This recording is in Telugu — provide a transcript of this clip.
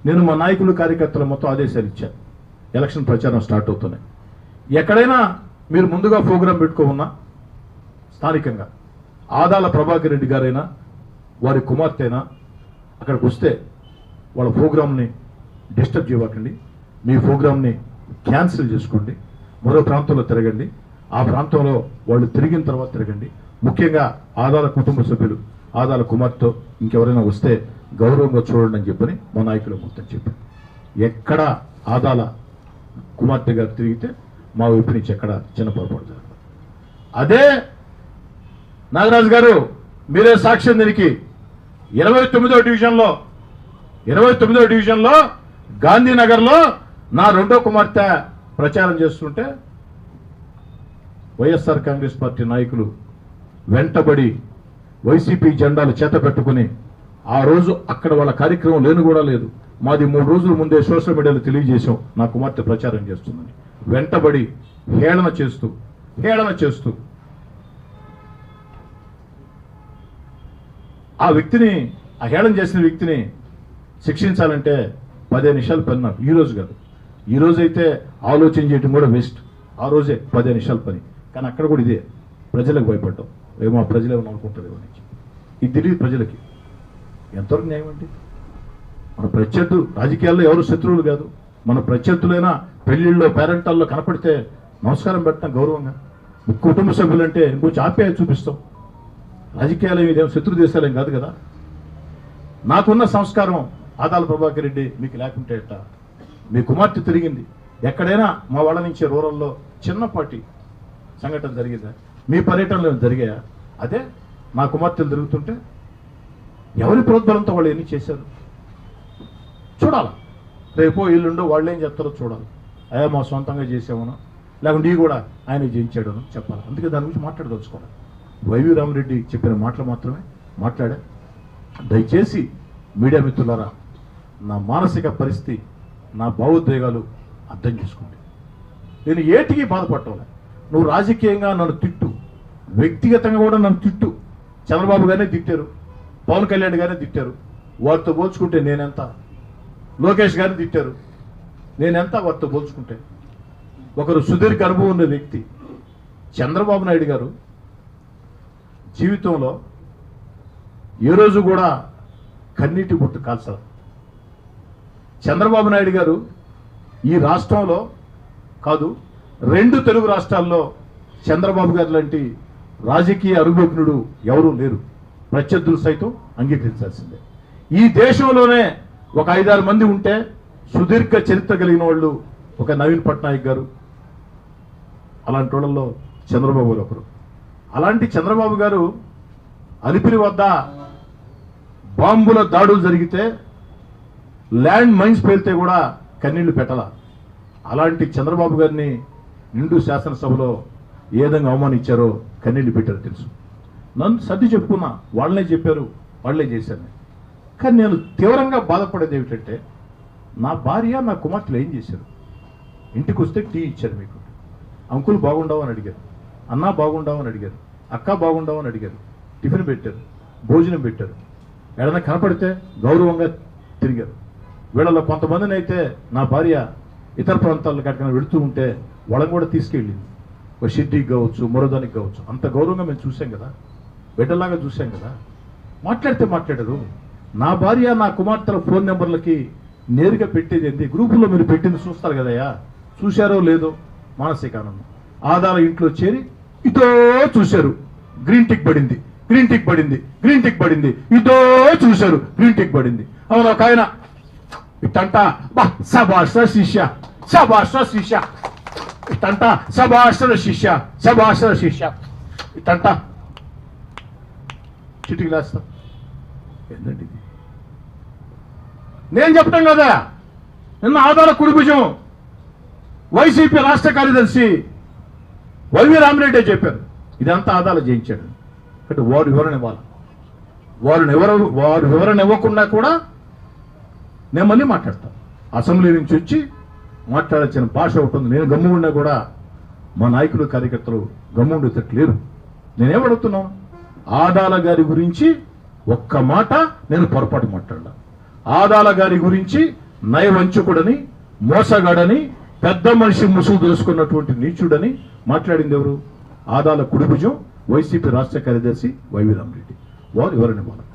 నేను మా నాయకులు కార్యకర్తలు మొత్తం ఆదేశాలు ఇచ్చాను. ఎలక్షన్ ప్రచారం స్టార్ట్ అవుతున్నాయి. ఎక్కడైనా మీరు ముందుగా ప్రోగ్రాం పెట్టుకోమన్నా స్థానికంగా ఆదాల ప్రభాకర్ రెడ్డి గారైనా వారి కుమార్తె అయినా అక్కడికి వస్తే వాళ్ళ ప్రోగ్రాంని డిస్టర్బ్ చేయకండి. మీ ప్రోగ్రాంని క్యాన్సిల్ చేసుకోండి. మరో ప్రాంతంలో తిరగండి. ఆ ప్రాంతంలో వాళ్ళు తిరిగిన తర్వాత తిరగండి. ముఖ్యంగా ఆదాల కుటుంబ సభ్యులు, ఆదాల కుమార్తె ఇంకెవరైనా వస్తే గౌరవంగా చూడండి అని చెప్పని మా నాయకులు మొత్తం చెప్పారు. ఎక్కడ ఆదాల కుమార్తె గారు తిరిగితే మా వైపు నుంచి ఎక్కడ చిన్న పొరపాటు జరగదు. అదే నాగరాజు గారు మీరే సాక్ష్యం దీనికి 29వ డివిజన్లో గాంధీనగర్లో నా రెండో కుమార్తె ప్రచారం చేస్తుంటే వైఎస్ఆర్ కాంగ్రెస్ పార్టీ నాయకులు వెంటబడి వైసీపీ జెండాలు చేత పెట్టుకుని ఆ రోజు అక్కడ వాళ్ళ కార్యక్రమం లేని కూడా లేదు. మాది 3 రోజుల ముందే సోషల్ మీడియాలో తెలియజేశాం నా కుమార్తె ప్రచారం చేస్తుందని. వెంటబడి హేళన చేస్తూ ఆ వ్యక్తిని, ఆ హేళన చేసిన వ్యక్తిని శిక్షించాలంటే 15 నిమిషాలు పని. నాకు ఈ రోజు కాదు, ఈ రోజైతే ఆలోచన చేయడం కూడా వేస్ట్. ఆ రోజే 15 నిమిషాల పని. కానీ అక్కడ కూడా ఇదే ప్రజలకు భయపడ్డాం. ఏమో ప్రజలు ఏమో అనుకుంటారు నుంచి. ఇది తెలియదు ప్రజలకి. ఎంతవరకు న్యాయం అండి? మన ప్రత్యర్థు రాజకీయాల్లో ఎవరు శత్రువులు కాదు. మన ప్రత్యర్థులైనా పెళ్లిళ్ళలో పేరెంటాల్లో కనపడితే నమస్కారం పెట్టడం గౌరవంగా. కుటుంబ సభ్యులంటే ఇంకొంచెం ఆప్యాయత చూపిస్తాం. రాజకీయాలు ఇదేమో శత్రు దేశాలేం కాదు కదా. నాకున్న సంస్కారం ఆదాల ప్రభాకర్ రెడ్డి మీకు లేకుంటే ఎట్టా? మీ కుమార్తె తిరిగింది. ఎక్కడైనా మా వాళ్ళ నుంచి రూరల్లో చిన్నపాటి సంఘటన జరిగిందా? మీ పర్యటనలో జరిగాయా? అదే నా కుమార్తెలు తిరుగుతుంటే ఎవరి ప్రోద్బలంతో వాళ్ళు ఎన్ని చేశారు చూడాలి. రేపో ఇల్లుండో వాళ్ళు ఏం చెప్తారో చూడాలి. అయ్యా మా సొంతంగా చేసామనో లేకుంటే ఈ కూడా ఆయన జయించాడనో చెప్పాలి. అందుకే దాని గురించి మాట్లాడదలుచుకోవాలి. వైవి రామరెడ్డి చెప్పిన మాటలు మాత్రమే మాట్లాడా. దయచేసి మీడియా మిత్రులారా, నా మానసిక పరిస్థితి, నా భావోద్వేగాలు అర్థం చేసుకోండి. నేను ఏటికి బాధపడటంలే. నువ్వు రాజకీయంగా నన్ను తిట్టు, వ్యక్తిగతంగా కూడా నన్ను తిట్టు. చంద్రబాబు గారినే తిట్టారు, పవన్ కళ్యాణ్ గారినే తిట్టారు. వారితో పోల్చుకుంటే నేనెంత? లోకేష్ గారిని తిట్టారు, నేనెంత వారితో పోల్చుకుంటే? ఒకరు సుదీర్ఘ అనుభవం ఉన్న వ్యక్తి చంద్రబాబు నాయుడు గారు జీవితంలో ఏ రోజు కూడా కన్నీటి బొట్టు కాల్చారు. చంద్రబాబు నాయుడు గారు ఈ రాష్ట్రంలో కాదు, 2 తెలుగు రాష్ట్రాల్లో చంద్రబాబు గారు లాంటి రాజకీయ అనుభవజ్ఞుడు ఎవరూ లేరు. ప్రత్యర్థులు సైతం అంగీకరించాల్సిందే. ఈ దేశంలోనే ఒక 5-6 మంది ఉంటే సుదీర్ఘ చరిత్ర కలిగిన వాళ్ళు ఒక నవీన్ పట్నాయక్ గారు, అలాంటి వాళ్ళల్లో చంద్రబాబు గారు ఒకరు. అలాంటి చంద్రబాబు గారు అలిపిరి వద్ద బాంబుల దాడులు జరిగితే, ల్యాండ్ మైన్స్ పేలితే కూడా కన్నీళ్లు పెట్టాల. అలాంటి చంద్రబాబు గారిని నిండు శాసనసభలో ఏ విధంగా అవమానించారో కన్నీళ్లు పెట్టారో తెలుసు. నన్ను సర్ది చెప్పుకున్నా, వాళ్ళనే చెప్పారు, వాళ్ళే చేశాను. కానీ నేను తీవ్రంగా బాధపడేది ఏమిటంటే, నా భార్య నా కుమార్తెలు ఏం చేశారు? ఇంటికి వస్తే టీ ఇచ్చారు, మీకు అంకుల్ బాగుండవు అని అడిగారు, అన్న బాగుండవు అని అడిగారు, అక్క బాగుండవు అని అడిగారు, టిఫిన్ పెట్టారు, భోజనం పెట్టారు, ఏదైనా కనపడితే గౌరవంగా తిరిగారు. వీళ్ళలో కొంతమందిని అయితే నా భార్య ఇతర ప్రాంతాలకు ఎక్కడికైనా వెళుతూ ఉంటే వాళ్ళని కూడా తీసుకెళ్ళింది. ఒక షిడ్డీకి కావచ్చు, మరోదానికి కావచ్చు. అంత గౌరవంగా మేము చూసాం కదా, బిడ్డలాగా చూసాం కదా. మాట్లాడితే మాట్లాడారు. నా భార్య నా కుమార్తెల ఫోన్ నెంబర్లకి నేరుగా పెట్టేది ఏంటి? గ్రూపుల్లో మీరు పెట్టింది చూస్తారు కదయ్యా, చూశారో లేదో? మానసిక ఆనందం. ఆదాల ఇంట్లో చేరి ఇదో చూశారు, గ్రీన్ టిక్ పడింది, గ్రీన్ టిక్ పడింది, గ్రీన్ టిక్ పడింది, ఇదో చూశారు, గ్రీన్ టిక్ పడింది. అవును, ఒక ఆయన ఇట్టంట, బా సభాష శిష్య, సభాష శిష్య, ఇట్టంట సభాషణ శిష్య, సభాషణ శిష్య, ఇట్టంట చిటికి లేస్తా. ఏంటండి ఇది? నేను చెప్పటం కదా, నిన్న ఆదాల కుడిభుజం వైసీపీ రాష్ట్ర కార్యదర్శి వైవి రామరెడ్డి చెప్పారు, ఇదంతా ఆదాల జయించాడు. అంటే వారు వివరణ ఇవ్వాలి. వారు వివరణ ఇవ్వకుండా కూడా నేను మళ్ళీ మాట్లాడతాను. అసెంబ్లీ నుంచి వచ్చి మాట్లాడాల్సిన భాష ఉంటుంది. నేను గమ్మున్నా కూడా మా నాయకులు కార్యకర్తలు గమ్ముండేటట్టు లేరు. నేనేమడుగుతున్నాను? ఆదాల గారి గురించి ఒక్క మాట నేను పొరపాటు మాట్లాడా. ఆదాల గారి గురించి నయవంచకుడని, మోసగాడని, పెద్ద మనిషి ముసుగు దోసుకున్నటువంటి నీచుడని మాట్లాడింది ఎవరు? ఆదాల కుడిభుజం వైసీపీ రాష్ట్ర కార్యదర్శి వైవి రామరెడ్డి. వారు ఎవరని వాళ్ళు